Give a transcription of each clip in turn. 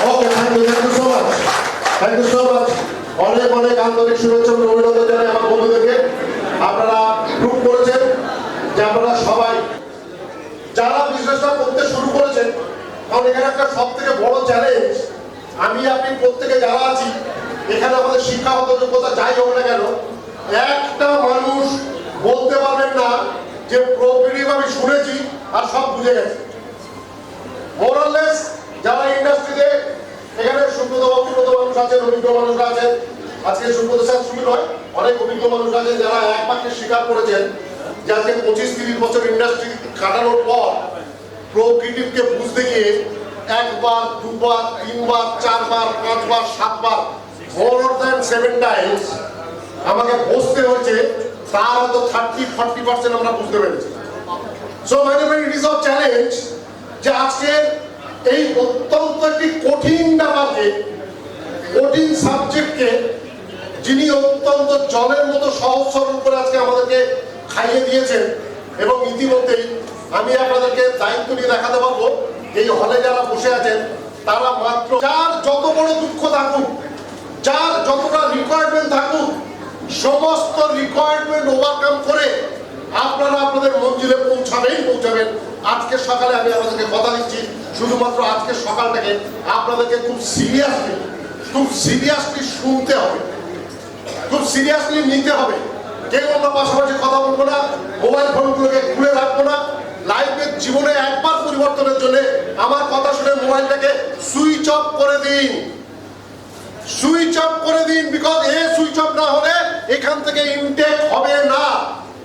Okay, thank you so much, thank you so much. অনেক অনেক আন্তরিক শুভেচ্ছা এবং অভিনন্দন জানাই আমার বন্ধুদেরকে। আপনারা প্রুভ করেছেন যে আপনারা সবাই যারা বিজনেসটা করতে শুরু করেছেন, কারণ এখানে একটা সব থেকে বড় চ্যালেঞ্জ, আমি আপনি প্রত্যেকে যারা আছি এখানে আমাদের শিক্ষাগত যোগ্যতা যাই হোক না কেন, একটা মানুষ বলতে পারবেন না যে প্রোগ্রেটিভ আমি শুনেছি আর সব বুঝে গেছি। মোরাললেস যারা ইন্ডাস্ট্রিতে এখানে সুব্রত মানুষ আছেন, অভিজ্ঞ মানুষ আছেন, আজকে সুব্রত স্যার শুরু নয়, অনেক অভিজ্ঞ মানুষ আছেন যারা এক বাক্যে স্বীকার করেছেন যে আজকে 25-30 বছর ইন্ডাস্ট্রি কাটানোর পর প্রোগ্রেটিভকে বুঝতে গিয়ে একবার, দুবার, তিনবার, চারবার, পাঁচবার, সাতবার, more than 7 times আমাকে বসতে হয়েছে, তার হয়তো 30-40% আমরা বুঝতে পেরেছি। So my dear friend, it is our challenge যে আজকে এই অত্যন্ত একটি কঠিন ব্যাপারকে, কঠিন সাবজেক্টকে যিনি অত্যন্ত জলের মতো সহজ সরল করে আজকে আমাদেরকে খাইয়ে দিয়েছেন, এবং ইতিমধ্যেই আমি আপনাদেরকে দায়িত্ব নিয়ে দেখাতে পারবো এই হলে যারা বসে আছেন তারা মাত্র যার যত বড় দুঃখ থাকুক, যার যতটা রিকোয়ারমেন্ট থাকুক, সমস্ত রিকোয়ারমেন্ট ওভারকাম করে আপনারা আপনাদের মঞ্জিলে পৌঁছাবেন। আজকে সকালে আমি আপনাদেরকে কথা দিচ্ছি, শুধুমাত্র আজকের সকালটাকে আপনাদেরকে খুব সিরিয়াসলি শুনতে হবে, খুব সিরিয়াসলি নিতে হবে। কেউ আমরা পাশাপাশি কথা বলবো না, মোবাইল ফোনগুলোকে খুলে রাখবো না। লাইফের জীবনে একবার পরিবর্তনের জন্য আমার কথা শুনে মোবাইলটাকে সুইচ অফ করে দিন, সুইচ অফ করে দিন। বিকজ সুইচ অফ না হলে এখান থেকে ইনটেক হবে না।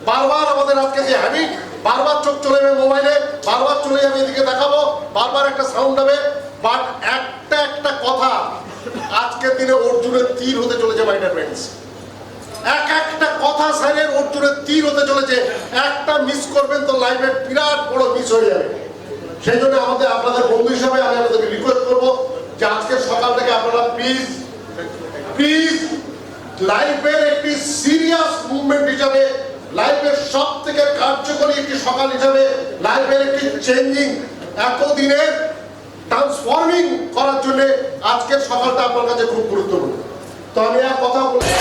বারবার আমাদের আজকে যে হ্যাবিট, বারবার চোখ চলে যাবে মোবাইলে, বারবার চলে যাবে এদিকে দেখাবো, বারবার একটা সাউন্ড হবে। বাট একটা কথা আজকের দিনে অর্জুনের তীর হতে চলেছে মাই ডিয়ার ফ্রেন্ডস। একটা কথা স্যারের অর্জুনের তীর হতে চলেছে, একটা মিস করবেন তো লাইফে বিরাট বড় মিস হয়ে যাবে। সেই জন্য আপনাদের বন্ধু হিসাবে আমি আপনাদেরকে রিকোয়েস্ট করবো যে আজকের সকালটাকে আপনারা প্লিজ লাইফের একটি সিরিয়াস মুভমেন্ট হিসাবে, লাইফের সব থেকে কার্যকরী একটি সকাল হিসাবে, লাইফের একটি চেঞ্জিং, এতদিনের ট্রান্সফর্মিং করার জন্য আজকের সকালটা আপনার কাছে খুব গুরুত্বপূর্ণ। তো আমি আর কথা বলছি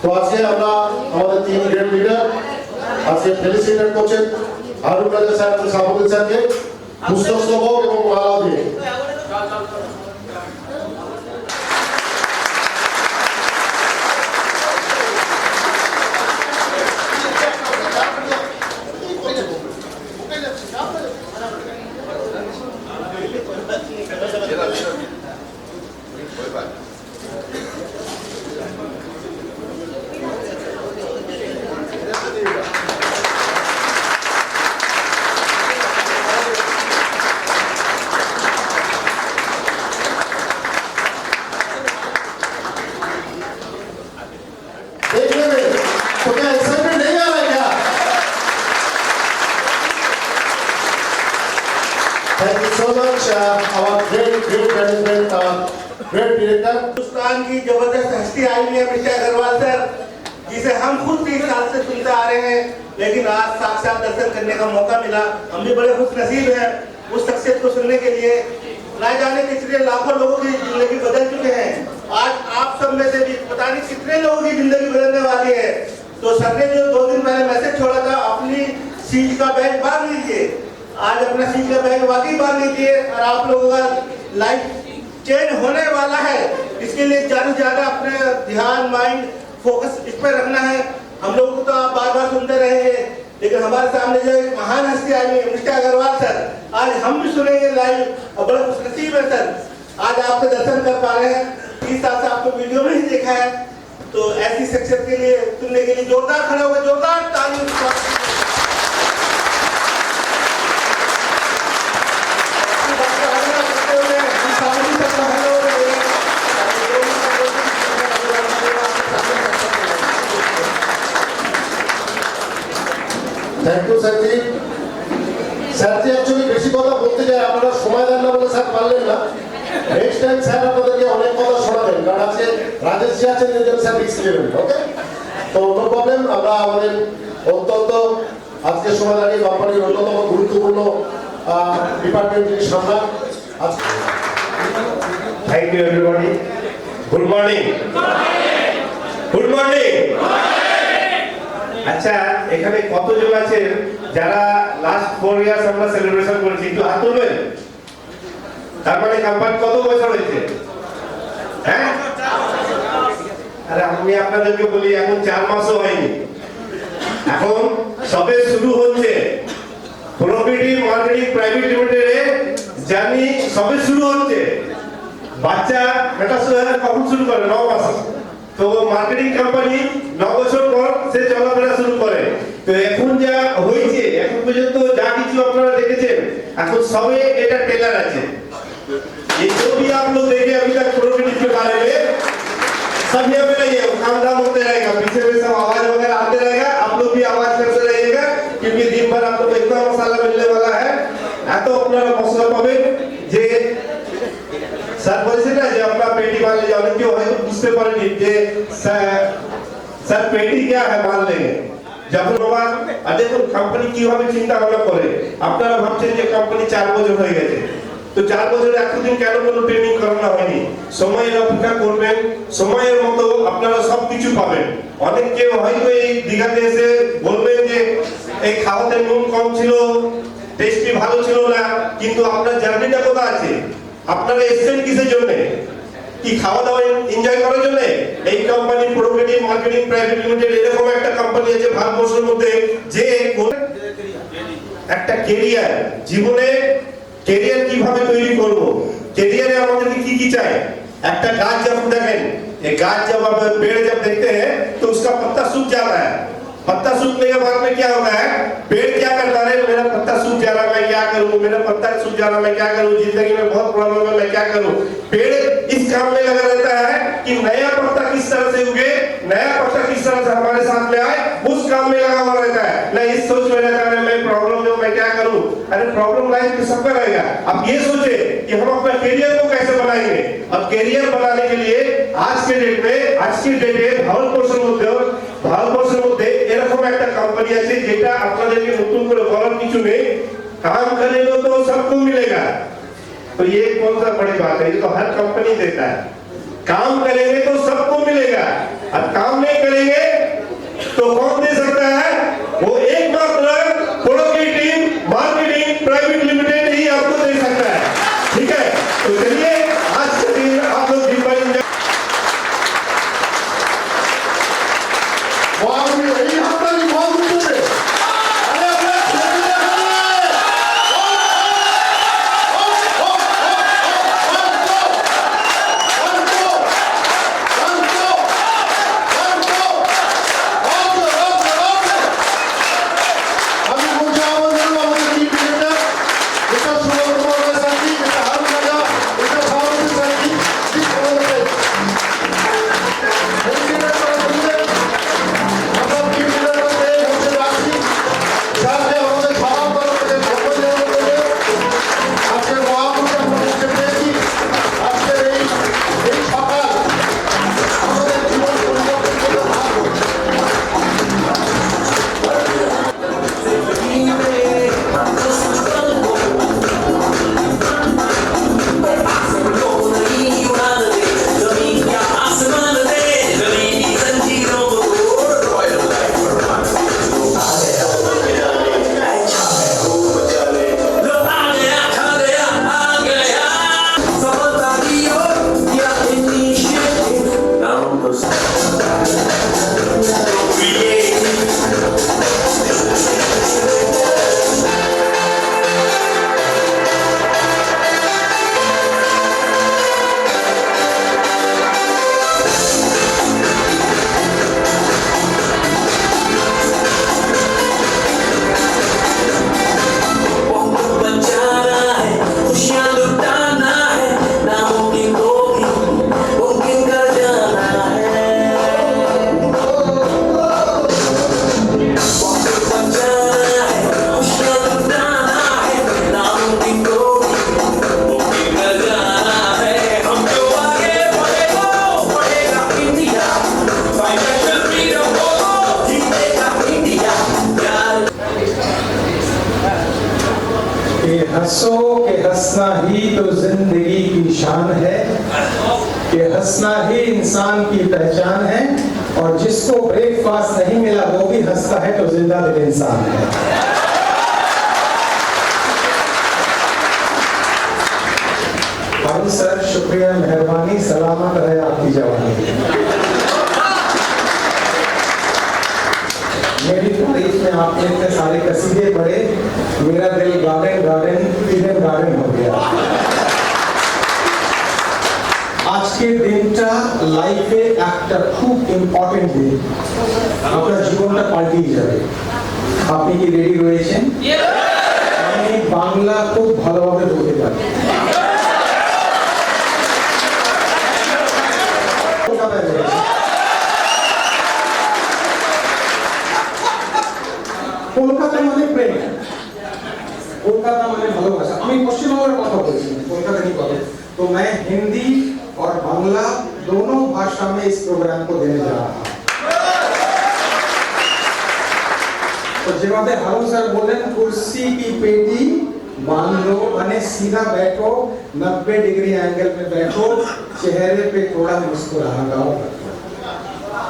তো আজকে আমরা আমাদের তিন গ্রেড লিডার আজকে ফেলিসিটেট করছেন হারুন রাজা স্যার এবং সাবুদ্দিন স্যারকে পুস্তক এবং মালা দিয়ে। Thank you so much, our great management, great director. Hindustan की जबरदस्त हस्ती आई हुई है मिस्टर अग्रवाल सर, जिसे हम खुद 30 साल से सुनते आ रहे हैं, लेकिन आज साक्षात दर्शन करने का मौका मिला। हम भी बड़े खुश नसीब हैं उस शख्सियत को सुनने के लिए। ना जाने कितने लाखों लोगों की जिंदगी बदल चुके हैं। आज आप सब में से भी पता नहीं कितने लोगों की जिंदगी बदलने वाली है। तो सर ने जो 2 दिन पहले मैसेज छोड़ा था, अपनी सीट का बैग बांध लीजिए, आज अपना सीट का बैग वाकई बांध लीजिए और आप लोगों का लाइफ चेंज होने वाला है। इसके लिए ज़्यादा से ज़्यादा अपने ध्यान माइंड फोकस इस पर रखना है। हम लोग को तो आप बार बार सुनते रहे हैं, लेकिन हमारे सामने जो एक महान हस्ती आई है मिस्टर अग्रवाल सर, आज हम भी सुनेंगे लाइव और बड़ा खुशनसीब है सर आज आपसे दर्शन कर पा रहे हैं। 30 साल से आपको वीडियो में ही देखा है, तो ऐसी शख्सियत के लिए सुनने के लिए जोरदार खड़े हो गए, जोरदार ताली। থ্যাংক ইউ স্যারজি। স্যারজি অ্যাকচুয়ালি বেশি কথা বলতে যায়, আপনারা সময় দেন না বলে স্যার পারলেন না। নেক্সট টাইম স্যার আপনাদেরকে অনেক কথা শোনাবেন, কারণ আজকে রাজেশ জি আছেন, স্যার রিস্ক নেবেন। ওকে, তো নো প্রবলেম। আমরা আমাদের অত্যন্ত আজকে সময় দাঁড়িয়ে কোম্পানির অন্যতম গুরুত্বপূর্ণ ডিপার্টমেন্ট যিনি সামলান আজকে। Thank you everybody. Good morning. Good morning. আচ্ছা, এখানে কতজন আছেন যারা লাস্ট 4 ইয়ার্স আমরা সেলিব্রেশন করেছি? একটু হাত তুলবেন। তার মানে কোম্পানি কত বছর হয়েছে? হ্যাঁ, আরে আমি আপনাদেরকে বলি এখন 4 মাসও হয়নি, এখন সবে শুরু হচ্ছে। প্রপার্টি মার্কেটিং প্রাইভেট লিমিটেডে জানি সবে শুরু হচ্ছে। বাচ্চা এটা কখন শুরু করে? 9 মাস। তো মার্কেটিং কোম্পানি 9 বছর পর সে চলাফেরা শুরু করে। তো এখন যা হয়েছে, এখন পর্যন্ত যা কিছু আপনারা দেখেছেন, এখন সবে এটা টেলার আছে। ये जो भी आप लोग देखे अभी तक प्रॉपर्टी के बारे में, सब यहाँ पे नहीं है, काम धाम होते रहेगा, पीछे में सब आवाज वगैरह आते रहेगा, आप लोग भी आवाज करते रहिएगा, क्योंकि दिन भर आप लोग इतना मसाला मिलने वाला है। तो अपना मसला पावे যে স্যার বলেছে না যে আপনার পেটি मान ले जाने क्यों है, तो বুঝতে পারেনি যে স্যার পেটি क्या है मान लेंगे। যখন বাবা আর দেখুন কোম্পানি কিভাবে চিন্তা ভাবনা করে। আপনারা ভাবছেন যে কোম্পানি 4 বছর হয়ে গেছে, তো 4 বছরে এতদিন কেন কোনো ট্রেনিং করানো হয়নি? সময়ের অপেক্ষা করবেন, সময়ের মতো আপনারা সবকিছু পাবেন। অনেক কেউ হয়তো এই দীঘাতে এসে বলবেন যে এই খাওয়াতে নুন কম ছিল, টেস্টি ভালো ছিল না, কিন্তু আপনার জার্নিটা কোথায় আছে? আপনারা এসেছেন কিসের জন্য? কি খাওয়া দাওয়া এনজয় করার জন্য? এই company property marketing private limited এরকম একটা কোম্পানি আছে ভারতবর্ষের মধ্যে, যে একটা ক্যারিয়ার, জীবনে ক্যারিয়ার কিভাবে তৈরি করব, ক্যারিয়ারে আমাদের কি কি চাই। একটা গাছ जब দেখেন, ये गाछ जब आप पेड़ जब देखते हैं तो उसका पत्ता सूख जाता है। पत्ता सूखने के बाद में क्या होता है? पेड़ क्या करता है? मेरा पत्ता सूख जा रहा, मैं क्या करूं? मेरा पत्ता सूख जा रहा, मैं क्या करूं? जिंदगी में बहुत प्रॉब्लम है, मैं क्या करूं? पेड़ इस काम में लगा रहता है कि नया पत्ता किस तरह से उगे, नया पत्ता किस तरह से हमारे साथ में आए, उस काम में लगा हुआ रहता है। ना इस सोच में रहता है मैं प्रॉब्लम में मैं क्या करूं। अरे प्रॉब्लम लाइफ में सबका रहेगा। अब ये सोचे कि हम अपना कैरियर को कैसे बनाएंगे। अब कैरियर बनाने के लिए आज के डेट में, आज की डेटे ভারতবর্ষের মধ্যে এরকম একটা কোম্পানি আছে যেটা আপনাদেরকে নতুন করে বলার কিছু নেই। काम करेंगे तो सबको मिलेगा। तो ये कौन सा बड़ी बात है? ये तो हर कंपनी देता है। काम करेंगे तो सबको मिलेगा, और काम नहीं करेंगे तो कौन दे सकता है? वो एकमात्र product team marketing private limited ही आपको दे सकता है। ठीक है, तो चलिए आज के दिन आप लोग दिन भर এই হাততালি বল উঠছে। আরে আমরা ছেড়ে पहचान है कि हंसना ही इंसान की पहचान है, और जिसको ब्रेकफास्ट नहीं मिला वो भी हंसता है तो जिंदा दिल इंसान है। हारून सर, शुक्रिया, मेहरबानी, सलामत रहे आपकी जवानी। मेरी तारीफ में आपने इतने सारे कसीदे पढ़े, मेरा दिल गार्डन गार्डन इधर गार्डन हो गया। আজকের দিনটা লাইফে একটা খুব ইম্পর্টেন্ট দিন, আপনার জীবনটা পাল্টিয়ে যাবে। আপনি কি রেডি রয়েছেন? আমি বাংলা খুব ভালোভাবে বলতে পারি। কলকাতা মানে প্রেম, কলকাতা মানে ভালোবাসা। আমি পশ্চিমবঙ্গের কথা বলছি, কলকাতা की बात है। तो मैं हिंदी और बांग्ला दोनों भाषा में इस प्रोग्राम को देने जा रहा हूँ। तो जेवादे हारून सर बोले कुर्सी की पेटी बांध लो, माने सीधा बैठो, 90 डिग्री एंगल में बैठो, चेहरे पे थोड़ा मुस्कुराहट आओ।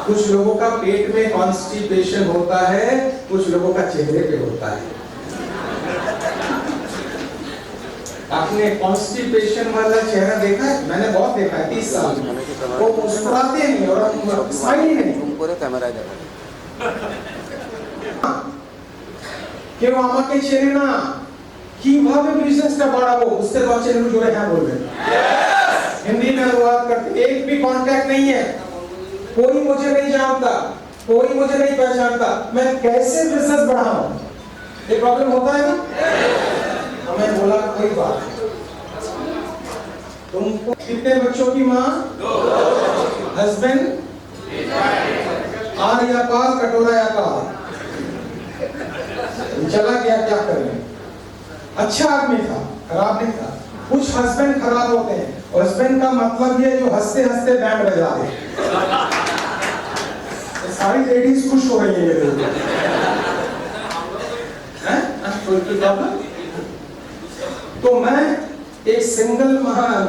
कुछ लोगों का पेट में कॉन्स्टिपेशन होता है, कुछ लोगों का चेहरे पे होता है। आपने कॉन्स्टिपेशन वाला चेहरा देखा है? मैंने बहुत देखा है 30 साल में। वो मुस्कुराते नहीं और स्माइली नहीं। কেউ আমাকে চেনে না, কিভাবে বিজনেসটা বাড়াবো বুঝতে পারছেন? একটু জোরে হ্যাঁ বলবেন। हिंदी में अनुवाद करते, एक भी कांटेक्ट नहीं है, कोई मुझे नहीं जानता, कोई मुझे नहीं पहचानता, मैं कैसे बिजनेस बढ़ाऊं? ये प्रॉब्लम होता है ना? हमें बोला कोई बात, तुमको कितने बच्चों की माँ? हस्बैंड? आर या पार, कटोरा या पार? चला गया, क्या करें? अच्छा आदमी था, खराब नहीं था। कुछ हस्बैंड खराब होते हैं, और हस्बैंड का मतलब ये जो हंसते हंसते बैंड बजा दे। सारी लेडीज खुश हो रही है ये लोग, हैं? कोई प्रॉब्लम? तो मैं एक सिंगल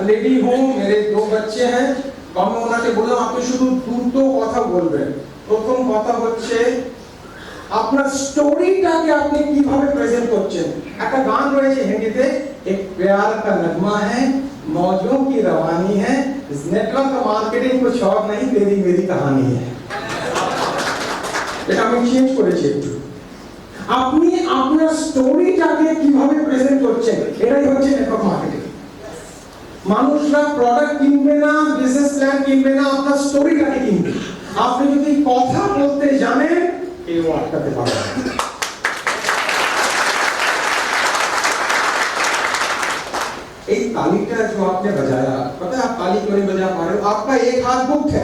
लेडी हूँ, मेरे 2 बच्चे हैं। আমি ওনাকে বললাম আপনি শুধু দুটো কথা বলবেন। প্রথম কথা হচ্ছে আপনার স্টোরিটাকে আপনি কিভাবে প্রেজেন্ট করছেন। একটা গান রয়েছে হিন্দিতে, एक प्यार का नगमा है, मौजों की रवानी है, इस नेटवर्क का मार्केटिंग कुछ और नहीं, तेरी मेरी कहानी है। এটা আমি চেঞ্জ করেছি একটু। আপনি আপনার স্টোরিটাকে কিভাবে প্রেজেন্ট করছেন, এটাই হচ্ছে নেটওয়ার্ক মার্কেটিং। মানুষরা প্রোডাক্ট কিনবে না, বিজনেস প্ল্যান কিনবে না, আপনার স্টোরিটাকে কিনবে। আপনি যদি কথা বলতে জানেন, কেউ আটকাতে পারবে না। एक ताली का जो आपने बजाया, पता है आप ताली क्यों नहीं बजा पा रहे हो? आपका एक हाथ बुक है।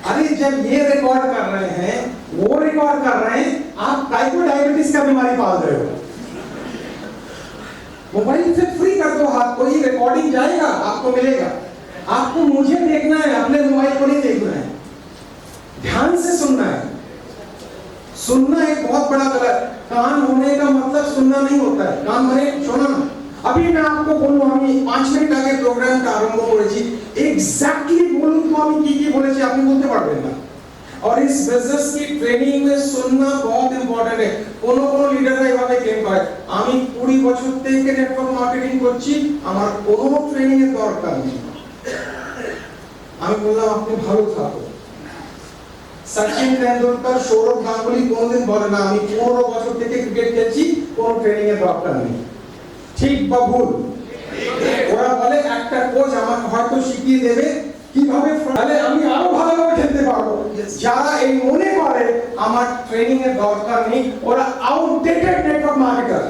अरे जब ये रिकॉर्ड कर रहे हैं, वो रिकॉर्ड कर रहे हैं, आप टाइप 2 डायबिटीज का बीमारी पाल रहे हो। मोबाइल से फ्री कर दो हाथ को, ये रिकॉर्डिंग जाएगा, आपको मिलेगा। आपको मुझे देखना है, अपने मोबाइल को नहीं देखना है, ध्यान से सुनना है। सुनना एक बहुत बड़ा गलत, कान होने का मतलब सुनना नहीं होता है, कान माने सुनना। अभी मैं आपको बोलूं, আমি 5 মিনিট আগে প্রোগ্রামটা আরম্ভ করেছি, এক্স্যাক্টলি বলুন তো আমি কি কি বলেছি, আপনি বলতে পারবেন না। और इस बिजनेस की ट्रेनिंग में सुनना बहुत इंपॉर्टेंट है। কোনো কোনো লিডাররা এভাবে ক্লেম করে আমি 20 বছর থেকে নেটওয়ার্ক মার্কেটিং করছি, আমার কোনো ট্রেনিং এর দরকার নেই। আমি বললাম আপনি ভালো থাকুন। সচিন তেন্ডুলকর, সৌরভ গাঙ্গুলি কোনদিন বলে না আমি 15 বছর থেকে ক্রিকেট খেলছি, কোনো ট্রেনিং এর দরকার নেই। ঠিক বা ভুল? ওরা বলে একটা কোচ আমাকে হয়তো শিখিয়ে দেবে কিভাবে, তাহলে আমি আরো ভালোভাবে খেলতে পারবো। যারা এই মনে করে আমার ট্রেনিং এর দরকার নেই, ওরা আউটডেটেড নেটওয়ার্ক মার্কেটার,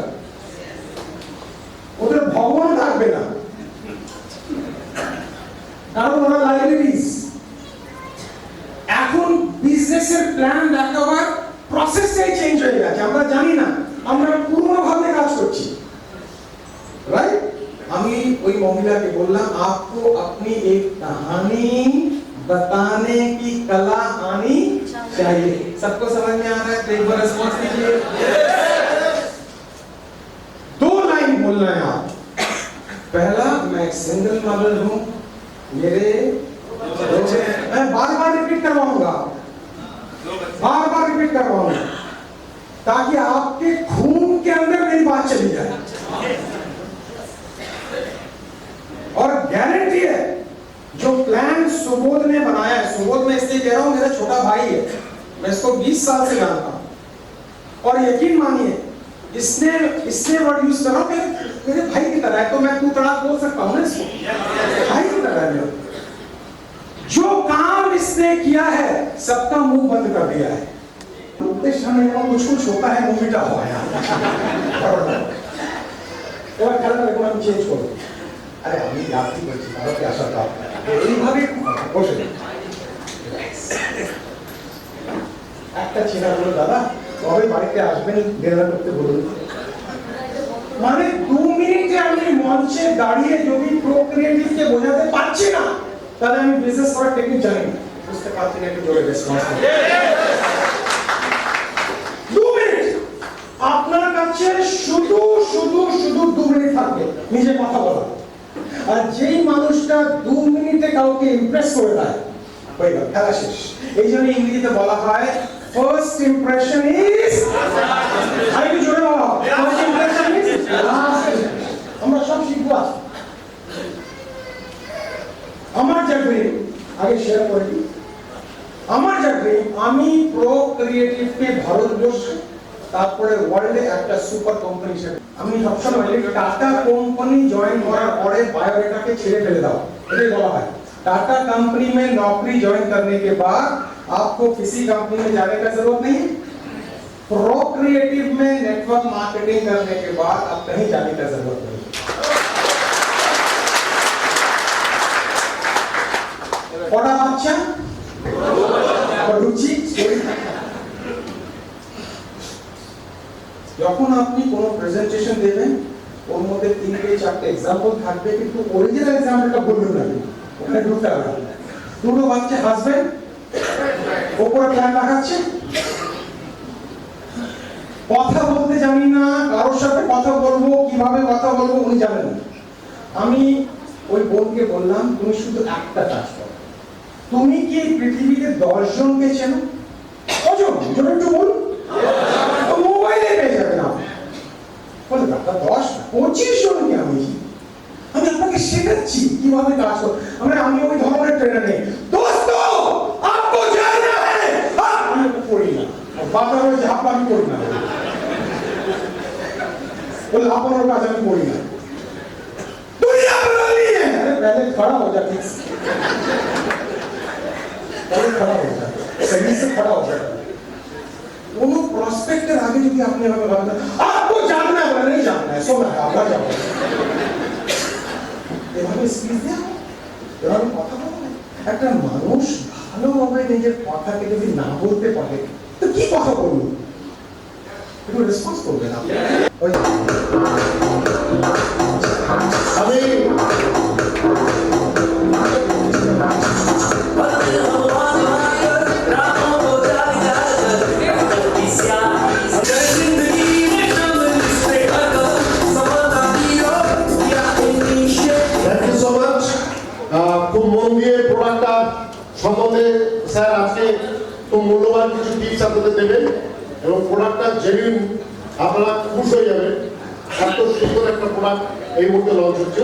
ওদের ভগবান থাকবে না, কারণ ওরা লাইব্রেরিজ। এখন বিজনেসের প্ল্যান দেখাবার প্রসেসটাই চেঞ্জ হয়ে গেছে, আমরা জানি না, আমরা পুরনো ভাবে কাজ করছি, राइट? আমি ওই মহিলাকে বললাম आपको अपनी एक कहानी बताने की कला आनी चाहिए। सबको समझ में आ रहा है? तो एक बार रिस्पॉन्स दीजिए। 2 लाइन बोलना है आप। पहला, मैं एक सिंगल मदर हूँ, मेरे मैं बार बार रिपीट करवाऊंगा, ताकि आपके खून के अंदर मेरी बात चली जाए। और गारंटी है जो प्लान सुबोध ने बनाया है, सुबोध मैं इसलिए कह रहा हूं, मेरा छोटा भाई है, मैं इसको 20 साल से जानता हूं, और यकीन मानिए इसने वर्ड यूज करो कि मेरे भाई की तरह है, तो मैं तू तड़ाक बोल सकता हूं ना इसको, भाई की तरह है। जो काम इसने किया है सबका मुंह बंद कर दिया है। कुछ कुछ होता है मुंह मिटा हुआ है। चेंज करो, अरे আমি রাত্রি করছি তাহলে কি আশা দাও এইভাবে বসে একটা ছেলে বলল দাদা কবে বাড়িতে আসবেন ডিনার করতে বলুন। মানে 2 মিনিটে আমি মঞ্চে দাঁড়িয়ে যদি প্রোক্রিয়েটিভকে বোঝাতে পারছি না তাহলে আমি বিজনেস করার টেকনিক জানি না। বুঝতে পারছেন একটু জোরে রেসপন্স। 2 মিনিট আপনার কাছে শুধু 2 মিনিট থাকবে নিজে কথা বলা। আর যেই মানুষটা 2 মিনিটে কাউকে ইমপ্রেস করে দেয় হয়ে গেল, খেলা শেষ। এই জন্য ইংরেজিতে বলা হয় ফার্স্ট ইমপ্রেশন ইজ, আর একটু জোরে বলা হয়, ফার্স্ট ইমপ্রেশন ইজ লাস্ট। আমরা সব শিখবো। আমার যা ড্রিম আগে শেয়ার করে দিই। আমার যা ড্রিম আমি প্রোক্রিয়েটিভকে ভারতবর্ষে তারপরে ওয়ার্ল্ডে একটা সুপার কোম্পানি হিসেবে আমি সবসময় বলি টাটা কোম্পানি জয়েন করার পরে বায়োডাটাকে ছেড়ে ফেলে দাও, এটাই বলা হয়। टाटा कंपनी में नौकरी ज्वाइन करने के बाद आपको किसी कंपनी में जाने का जरूरत नहीं। प्रोक्रिएटिव में नेटवर्क मार्केटिंग करने के बाद अब कहीं जाने का जरूरत नहीं। पढ़ा अच्छा रुचि যখন আপনি কোন প্রেজেন্টেশন দেবেন ওর মধ্যে 3-4 এক্সাম্পল থাকবে, কিন্তু অরিজিনাল এক্সাম্পলটা বলবেন না, ওখানে ঢুকতে হবে। দুটো বাচ্চা হাসবেন, ওপরে প্ল্যান দেখাচ্ছে, কথা বলতে জানি না, কারোর সাথে কথা বলবো কিভাবে কথা বলবো উনি জানেন না। আমি ওই বোনকে বললাম তুমি শুধু একটা কাজ করো, তুমি কি এই পৃথিবীতে 10 জনকে চেনো? কজন? একটু বলুন। মোবাইলে পেয়ে যাবেন আপনি। বলে দাদা 10-25 জনকে আমি আপনাকে শেখাচ্ছি কিভাবে কাজ করো। আমি ওই ধরনের ট্রেনার নেই। দোস্ত আপকো জাননা है, আমি পড়ি না, বাতারে ঝাপ আমি পড়ি না, বলে আপনার কাজ আমি পড়ি না। दुनिया बदलनी है, अरे पहले खड़ा हो जा, ठीक से पहले खड़ा हो जा, सही से खड़ा हो जा। वो प्रोस्पेक्टर आगे जो भी आपने हमें बताया आपको जानना है नहीं जानना है, सोना है आपका जाओ এভাবে স্পিচ দেওয়া, এভাবে কথা বলা। একটা মানুষ ভালোভাবে নিজের কথাকে যদি না বলতে পারে তো কি কথা বলবো? একটু রেসপন্স করবেন আপনি। আমি খুব মন দিয়ে প্রোডাক্টটা সম্বন্ধে স্যার আজকে খুব মূল্যবান কিছু টিপস আপনাদের দেবেন এবং প্রোডাক্টটা জেনুইন, আপনারা খুশি হয়ে যাবেন। এত সুন্দর একটা প্রোডাক্ট এই মুহূর্তে লঞ্চ হচ্ছে।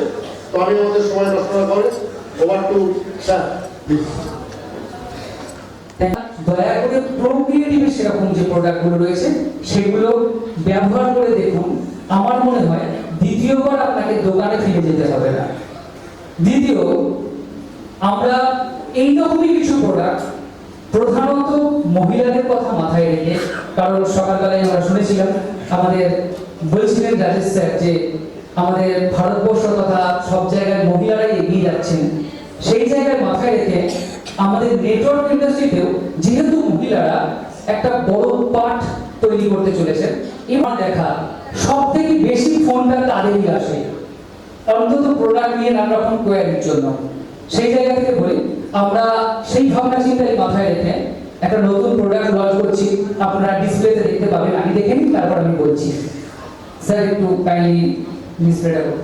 তো আমি আমাদের সময় নষ্ট না করে ওভার টু স্যার প্লিজ। দয়া করে প্রোক্রিয়েটিভের সেরকম যে প্রোডাক্টগুলো রয়েছে সেগুলো ব্যবহার করে দেখুন। আমার মনে হয় দ্বিতীয়বার আপনাকে দোকানে ফিরে যেতে হবে না। দ্বিতীয়, আমরা এইরকমই কিছু প্রোডাক্ট প্রধানত মহিলাদের কথা মাথায় রেখে, কারণ সকালবেলায় আমরা শুনেছিলাম আমাদের বলছিলেন রাজেশ স্যার যে আমাদের ভারতবর্ষ তথা সব জায়গায় মহিলারাই এগিয়ে যাচ্ছেন, সেই জায়গায় মাথায় রেখে আমাদের নেটওয়ার্ক ইন্ডাস্ট্রিতেও যেহেতু মহিলারা একটা বড় পার্ট তৈরি করতে চলেছেন, এবার দেখা সব থেকে বেশি ফোনটা তাদেরই আসে, অন্তত প্রোডাক্ট নিয়ে নানা রকম কোয়ারির জন্য। সেই জায়গা থেকে বলি আমরা সেই ভাবনা চিন্তায় মাথায় রেখে একটা নতুন প্রোডাক্ট লঞ্চ করছি। আপনারা ডিসপ্লেতে দেখতে পাবেন, আমি দেখে নিই তারপর আমি বলছি। স্যার একটু কাইন্ডলি ডিসপ্লেটা করুন।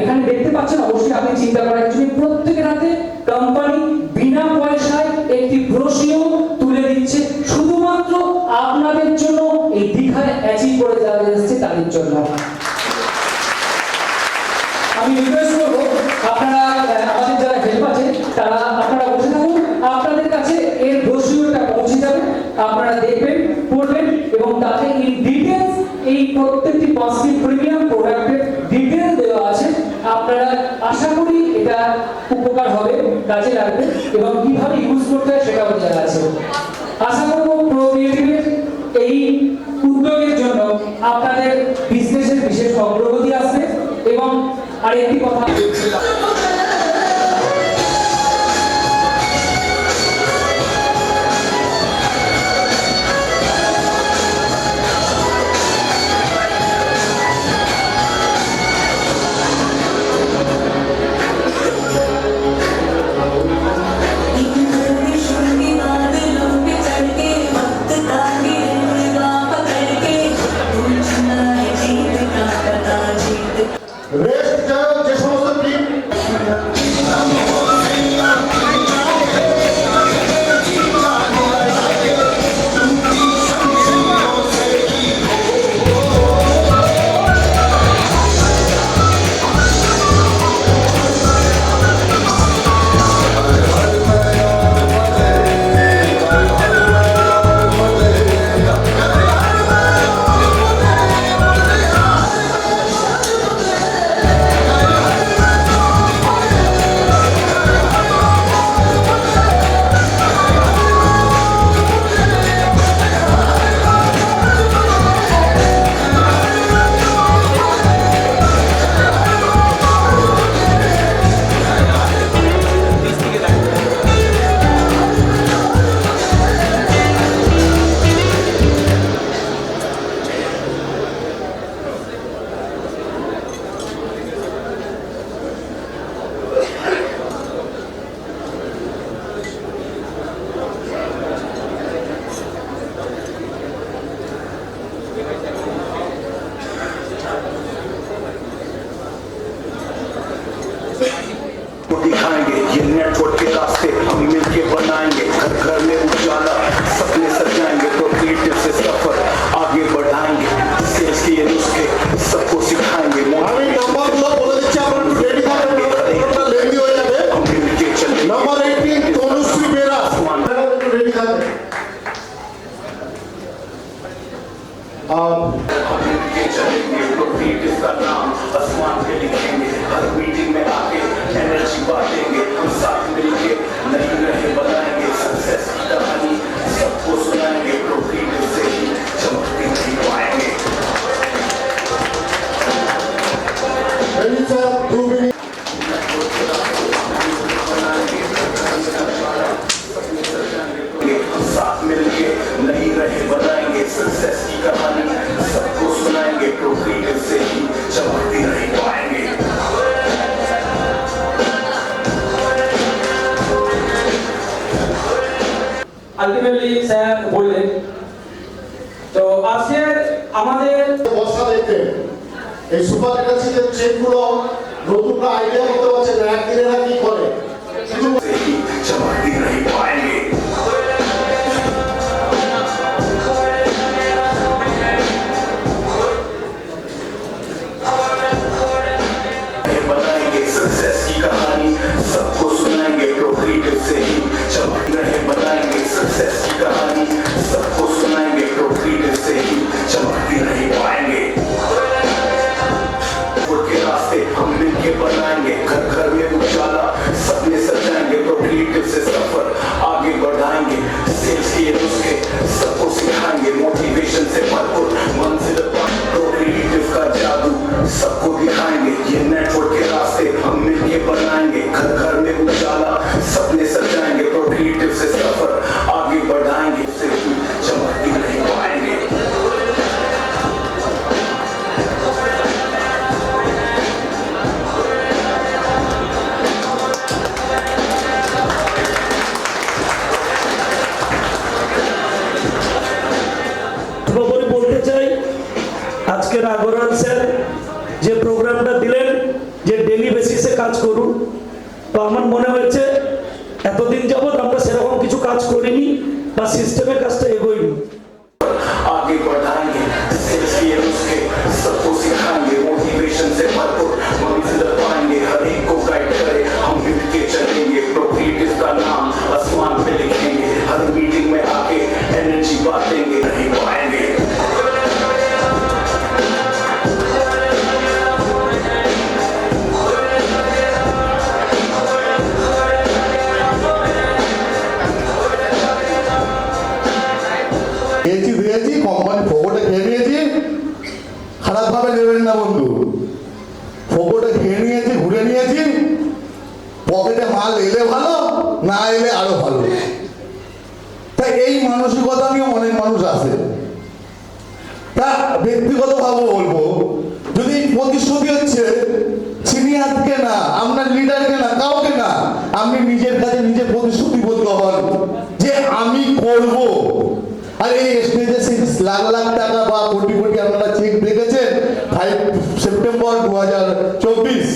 এখানে দেখতে পাচ্ছেন, অবশ্যই আপনি চিন্তা করার কিছু নেই, প্রত্যেকের হাতে কোম্পানি বিনা পয়সায় একটি ব্রোশিওর তুলে দিচ্ছে শুধুমাত্র আপনাদের জন্য, এই দীঘায় অ্যাচিভ করে যারা এসেছে তাদের জন্য। আমি রিকোয়েস্ট করবো আপনারা আমাদের যারা হেল্প আছে তারা আপনারা বসে থাকুন, আপনাদের কাছে এর ব্রোশিওরটা পৌঁছে যাবে, আপনারা দেখবেন, পড়বেন এবং তাতে এই ডিটেইলস, এই প্রত্যেকটি পজিটিভ প্রিমিয়াম প্রোডাক্টের ডিটেইল দেওয়া আছে। আপনারা আশা করি এটা উপকার হবে, কাজে লাগবে এবং কিভাবে ইউজ করতে হয় সেটাও দেওয়া আছে। আশা করব প্রো ক্রিয়েটিভের এই উদ্যোগের জন্য আপনাদের বিজনেসের বিশেষ অগ্রগতি আসবে। এবং আরেকটি কথা, রেস্ট যে সমস্ত টিম दिखाएंगे ये नेटवर्क के रास्ते हम मिलके बनाएंगे, घर घर में उजाला सपने सजाएंगे, तो क्रिएटिव से सफर आगे बढ़ाएंगे, सेल्स के ये नुस्खे सबको सिखाएंगे। আমি নাম্বারগুলো বলে দিচ্ছি, আপনারা একটু রেডি থাকবেন, নাম্বারটা লেন্দি হয়ে যাবে। हम मिलके चलेंगे, নাম্বার 18 তনুশ্রী বেরা, আপনারা একটু রেডি থাকবেন। हम मिलके चलेंगे, तो क्रिएटिव का नाम आसमान पे लिखेंगे, हर मीटिंग में आके एनर्जी बांटेंगे, हम साथ मिलके नई राहें बनाएंगे, सक्सेस की कहानी सबको सुनाएंगे, तो क्रिएटिव से ही चमकते नहीं पाएंगे। Ready sir, 2 minute. हम साथ मिलके नई राहें बनाएंगे, सक्सेस की कहानी सबको सुनाएंगे, तो क्रिएटिव से ही चमकते नहीं पाएंगे। আলটিমেটলি স্যার বললেন, তো আজকে আমাদের বর্ষা দেখতেন এই সুপার এনার্জিতে চেকগুলো নতুনরা আইডিয়া করতে পারছে না, একদিনে না কি করে শুধু से ही चमकते नहीं पाएंगे। बनाएंगे सक्सेस की कहानी सबको सुनाएंगे, तो क्रिएटिव से ही चमक रहे, बनाएंगे सक्सेस की कहानी सबको सुनाएंगे, तो क्रिएटिव से ही चमकते नहीं पाएंगे। के रास्ते हम मिलके बनाएंगे, घर घर में उजाला सपने सजाएंगे, तो क्रिएटिव से सफर आगे बढ़ाएंगे, सेल्स के नुस्खे सबको सिखाएंगे, मोटिवेशन से भरपूर मंजिल पर, तो क्रिएटिव का जादू सबको दिखाएंगे, ये नेटवर्क के रास्ते हम मिलके बनाएंगे, घर घर में उजाला सपने सजाएंगे, तो क्रिएटिव से सफर आगे बढ़ाएंगे, से चमकते नहीं पाएंगे। খবর বলতে চাই, আজকের আগরওয়াল স্যার যে প্রোগ্রামটা দিলেন যে ডেলি বেসিসে কাজ করুন। তো আমার মনে হচ্ছে এতদিন যাবৎ আমরা সেরকম কিছু কাজ করিনি বা সিস্টেমের কাজটা এগোইনি। आगे बढ़ाएंगे सेल्स के नुस्खे सबको सिखाएंगे मोटिवेशन से भरपूर मंजिल पाएंगे हर एक को गाइड करे हम मिल के चलेंगे प्रोफिट इसका नाम आसमान पे लिखेंगे हर मीटिंग में आके एनर्जी बांटेंगे नहीं पाएंगे দিয়েছি কোম্পানি ফোকটে খেয়ে নিয়েছি, খারাপ ভাবে নেবেন না বন্ধু। ফোকটে খেয়ে নিয়েছি, ঘুরে নিয়েছি, পকেটে মাল এলে ভালো, না এলে আরো ভালো। তাই এই মানসিকতা নিয়ে অনেক মানুষ আছে। তা ব্যক্তিগতভাবে বলবো, যদি প্রতিশ্রুতি হচ্ছে সিনিয়রকে না, আপনার লিডারকে না, কাউকে না, আপনি নিজের কাছে নিজে প্রতিশ্রুতিবদ্ধ হন যে আমি করব। আর এই স্টেজে লাখ লাখ টাকা বা কোটি কোটি আপনারা চেক দেখেছেন 5 সেপ্টেম্বর 2024।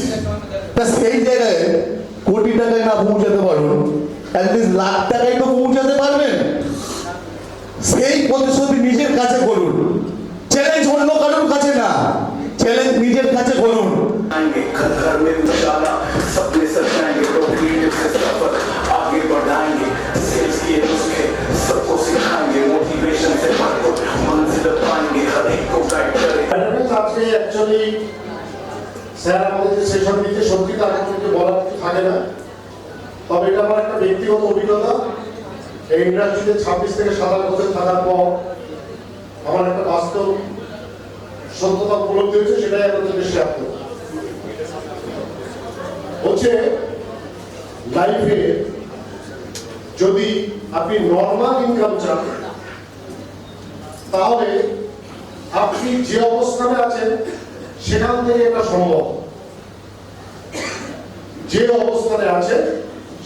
তা সেই জায়গায় কোটি টাকায় না পৌঁছাতে পারুন, অ্যাটলিস্ট লাখ টাকায় তো পৌঁছাতে পারবেন। সেই প্রতিশ্রুতি নিজের কাছে করুন, চ্যালেঞ্জ অন্য কারোর কাছে না, চ্যালেঞ্জ নিজের কাছে করুন। घर घर में उजाला सपने सजाएंगे प्रोफिट से सफर आगे बढ़ाएंगे सेल्स के नुस्खे सबको सिखाएंगे मोटिवेशन से भरपूर मंजिल पाएंगे हर एक को गाइड करे আজকে অ্যাকচুয়ালি স্যার আমাদের যে সেশন দিতে সত্যি তার কিছু বলার কিছু থাকে না, তবে এটা আমার একটা ব্যক্তিগত অভিজ্ঞতা। এই ইন্ডাস্ট্রিতে 26 থেকে 27 বছর থাকার পর আমার একটা বাস্তব সত্যতা উপলব্ধি হয়েছে, সেটাই আপনাদের শেয়ার করব। হচ্ছে লাইফে যদি আপনি নর্মাল ইনকাম চান, তাহলে আপনি যে অবস্থানে আছেন সেখান থেকে এটা সম্ভব। যে অবস্থানে আছেন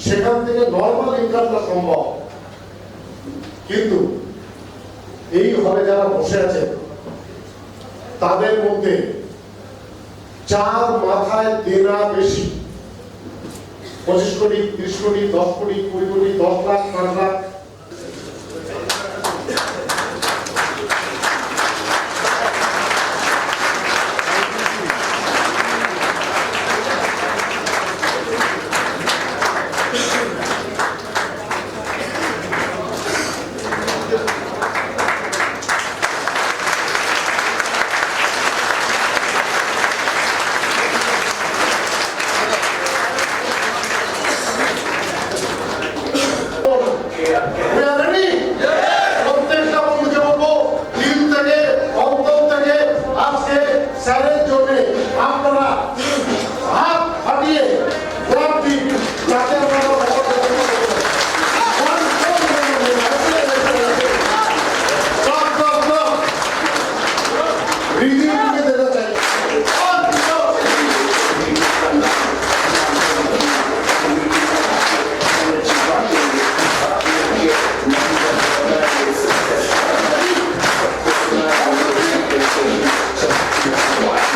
সেখান থেকে নর্মাল ইনকামটা সম্ভব। কিন্তু এই হলে যারা বসে আছেন তাদের মধ্যে যার মাথায় দেনা বেশি, 25 কোটি, 30 কোটি, 10 কোটি, 20 কোটি, 10 লাখ, 5 লাখ, প্রত্যেকটা বন্ধুকে বলবো, দিল থেকে অন্তর থেকে আজকে স্যারের জন্য আপনারা হাত ফাটিয়ে ভোট দিন, যাতে রিভিউ দিতে চাই।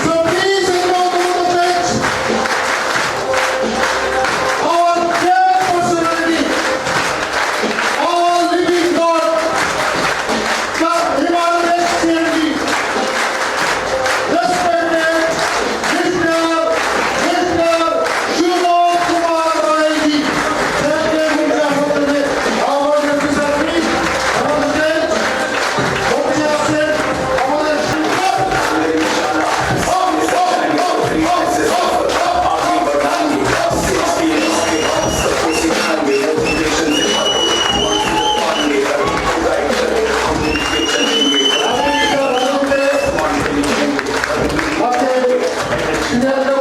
So please welcome to the stage our dear personality, our living God, the Himalayan CMD, respected Mr. Shubham Kumar Rai ji. Thank you, Mr. Honorable. Our Mr. Please, our stage, বসে আছেন আমাদের শিক্ষক। आगे बढ़ाएंगे sales के नुस्खे सबको सिखाएंगे मोटिवेशन से भरपूर मंजिल पाएंगे हर एक को गाइड करे हम मिल के चलेंगे আমেরিকা ভারতে आसमान पे लिखेंगे আছে সিনিয়র